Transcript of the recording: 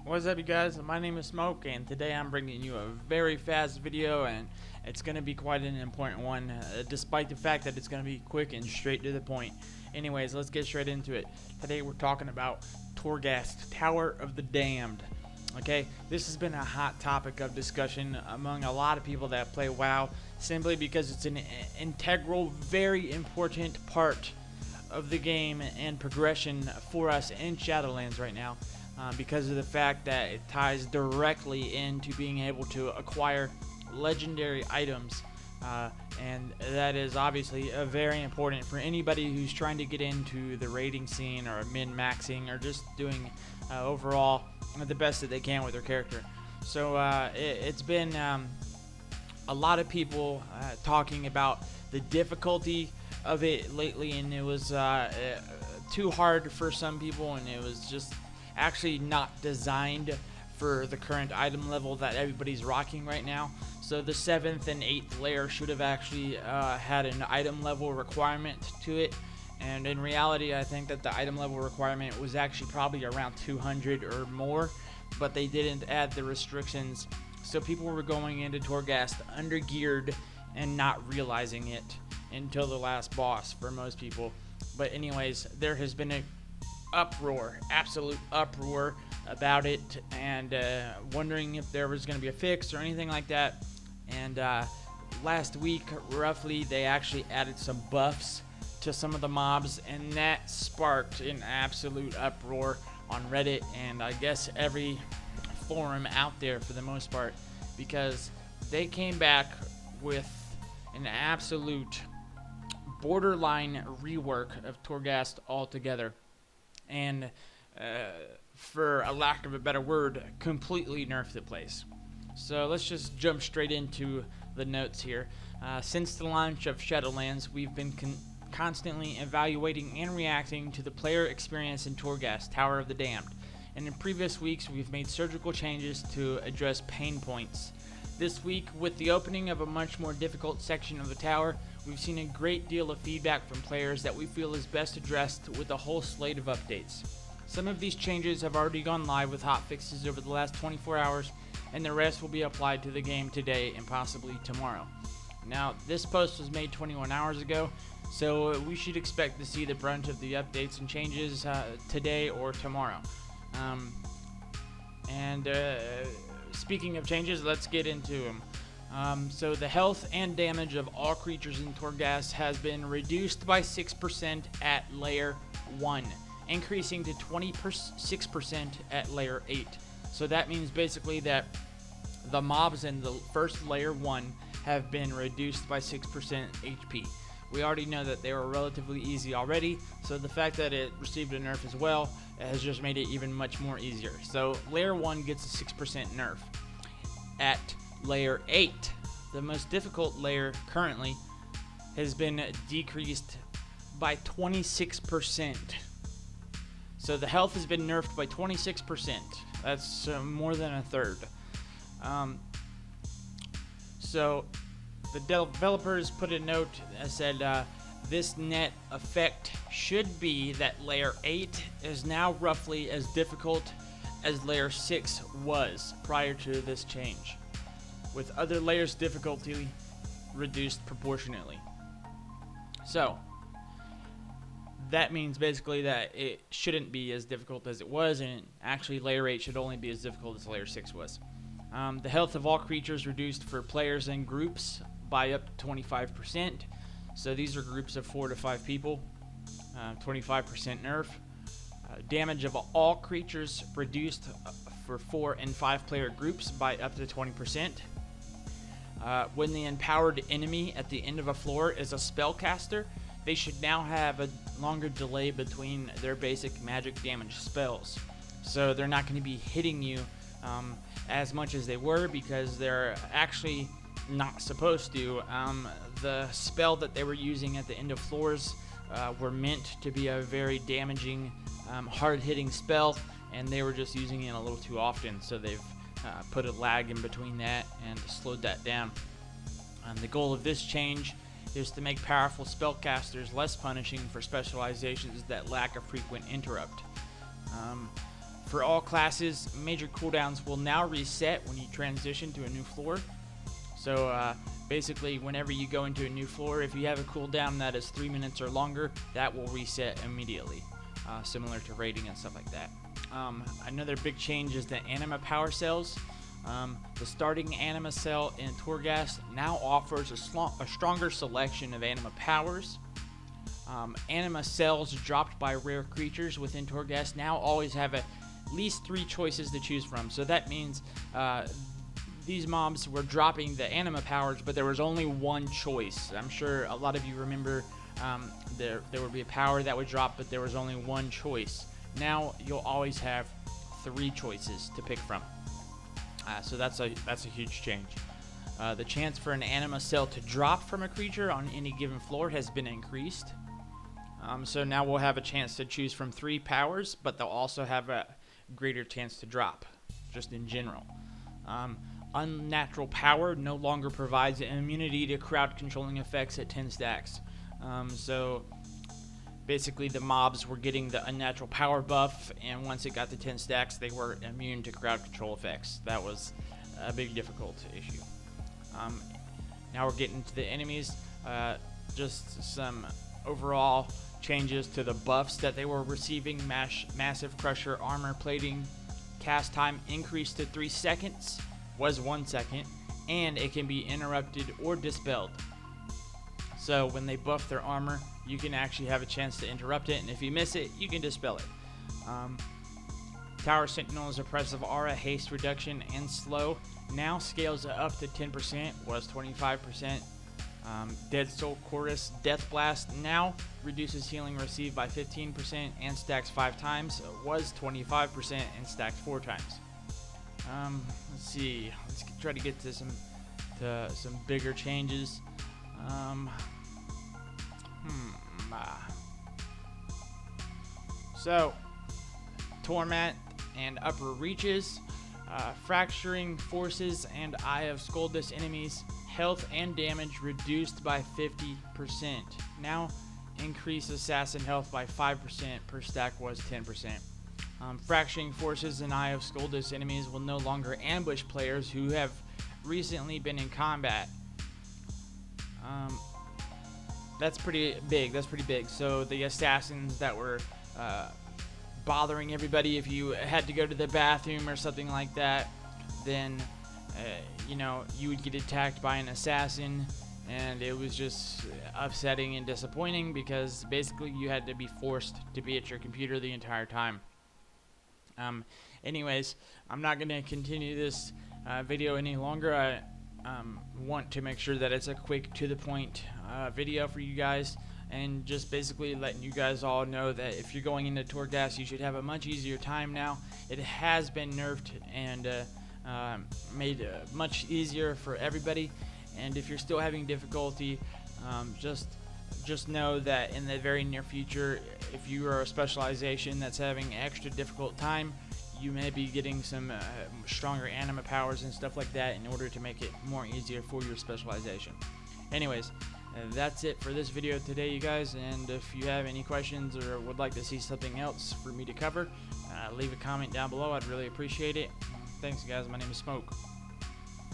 What's up, you guys? My name is Smoke, and today I'm bringing you a very fast video, and it's going to be quite an important one, despite the fact that it's going to be quick and straight to the point. Anyways, let's get straight into it. Today we're talking about Torghast, Tower of the Damned. Okay, this has been a hot topic of discussion among a lot of people that play WoW, simply because it's an integral, very important part of the game and progression for us in Shadowlands right now. Because of the fact that it ties directly into being able to acquire legendary items, and that is obviously very important for anybody who's trying to get into the raiding scene or min-maxing or just doing overall the best that they can with their character. So it's been a lot of people talking about the difficulty of it lately, and it was too hard for some people, and it was just actually not designed for the current item level that everybody's rocking right now. So the 7th and 8th layer should have actually had an item level requirement to it, and in reality I think that the item level requirement was actually probably around 200 or more, but they didn't add the restrictions, so people were going into Torghast undergeared and not realizing it until the last boss for most people. But anyways, there has been a absolute uproar about it, and wondering if there was going to be a fix or anything like that. And last week roughly they actually added some buffs to some of the mobs, and that sparked an absolute uproar on Reddit and I guess every forum out there for the most part, because they came back with an absolute borderline rework of Torghast altogether, and for a lack of a better word, completely nerfed the place. So let's just jump straight into the notes here. Since the launch of Shadowlands, we've been constantly evaluating and reacting to the player experience in Torghast, Tower of the Damned, and in previous weeks we've made surgical changes to address pain points. This week, with the opening of a much more difficult section of the tower, we've seen a great deal of feedback from players that we feel is best addressed with a whole slate of updates. Some of these changes have already gone live with hotfixes over the last 24 hours, and the rest will be applied to the game today and possibly tomorrow. Now, this post was made 21 hours ago, so we should expect to see the brunt of the updates and changes today or tomorrow. Speaking of changes, let's get into them. So the health and damage of all creatures in Torghast has been reduced by 6% at layer 1, increasing to 26% at layer 8. So that means basically that the mobs in the first layer 1 have been reduced by 6% HP. We already know that they were relatively easy already, so the fact that it received a nerf as well has just made it even much more easier. So layer 1 gets a 6% nerf. At layer 8, the most difficult layer currently, has been decreased by 26%. So the health has been nerfed by 26%. That's more than a third. So the developers put a note that said this net effect should be that layer 8 is now roughly as difficult as layer 6 was prior to this change, with other layers' difficulty reduced proportionately. So that means basically that it shouldn't be as difficult as it was, and actually layer 8 should only be as difficult as layer 6 was. The health of all creatures reduced for players and groups by up to 25%. So these are groups of 4 to 5 people. 25% nerf. Damage of all creatures reduced for 4 and 5 player groups by up to 20%. When the empowered enemy at the end of a floor is a spellcaster, they should now have a longer delay between their basic magic damage spells. So they're not going to be hitting you as much as they were, because they're actually not supposed to. The spell that they were using at the end of floors were meant to be a very damaging, hard-hitting spell, and they were just using it a little too often, so they've put a lag in between that and slowed that down. The goal of this change is to make powerful spellcasters less punishing for specializations that lack a frequent interrupt. For all classes, major cooldowns will now reset when you transition to a new floor. So basically, whenever you go into a new floor, if you have a cooldown that is 3 minutes or longer, that will reset immediately, similar to raiding and stuff like that. Another big change is the anima power cells. The starting anima cell in Torghast now offers a stronger selection of anima powers. Anima cells dropped by rare creatures within Torghast now always have at least 3 choices to choose from. So that means these mobs were dropping the anima powers, but there was only one choice. I'm sure a lot of you remember there would be a power that would drop, but there was only one choice. Now you'll always have 3 choices to pick from. So that's a huge change. The chance for an anima cell to drop from a creature on any given floor has been increased. So now we'll have a chance to choose from 3 powers, but they'll also have a greater chance to drop, just in general. Unnatural power no longer provides an immunity to crowd controlling effects at 10 stacks. So basically the mobs were getting the unnatural power buff, and once it got to 10 stacks, they were immune to crowd control effects. That was a big difficult issue. Now we're getting to the enemies. Just some overall changes to the buffs that they were receiving. Massive Crusher armor plating cast time increased to 3 seconds, was 1 second, and it can be interrupted or dispelled. So when they buff their armor, you can actually have a chance to interrupt it, and if you miss it, you can dispel it. Tower Sentinel's oppressive aura, haste reduction, and slow now scales up to 10%, was 25%. Dead Soul Chorus Death Blast now reduces healing received by 15% and stacks 5 times, was 25% and stacked 4 times. Let's see, let's try to get to some bigger changes. So, Torment and Upper Reaches, Fracturing Forces and Eye of Skuldus enemies, health and damage reduced by 50%. Now, increase assassin health by 5% per stack, was 10%. Fracturing Forces and Eye of Skuldus enemies will no longer ambush players who have recently been in combat. That's pretty big. So the assassins that were bothering everybody, if you had to go to the bathroom or something like that, then you would get attacked by an assassin, and it was just upsetting and disappointing because basically you had to be forced to be at your computer the entire time. Anyways, I'm not going to continue this video any longer. I want to make sure that it's a quick, to the point video for you guys, and just basically letting you guys all know that if you're going into Torghast, you should have a much easier time now. It has been nerfed and made much easier for everybody, and if you're still having difficulty, just know that in the very near future, if you are a specialization that's having extra difficult time, you may be getting some stronger anima powers and stuff like that in order to make it more easier for your specialization. Anyways, that's it for this video today, you guys, and if you have any questions or would like to see something else for me to cover, leave a comment down below. I'd really appreciate it. Thanks, guys. My name is Smoke.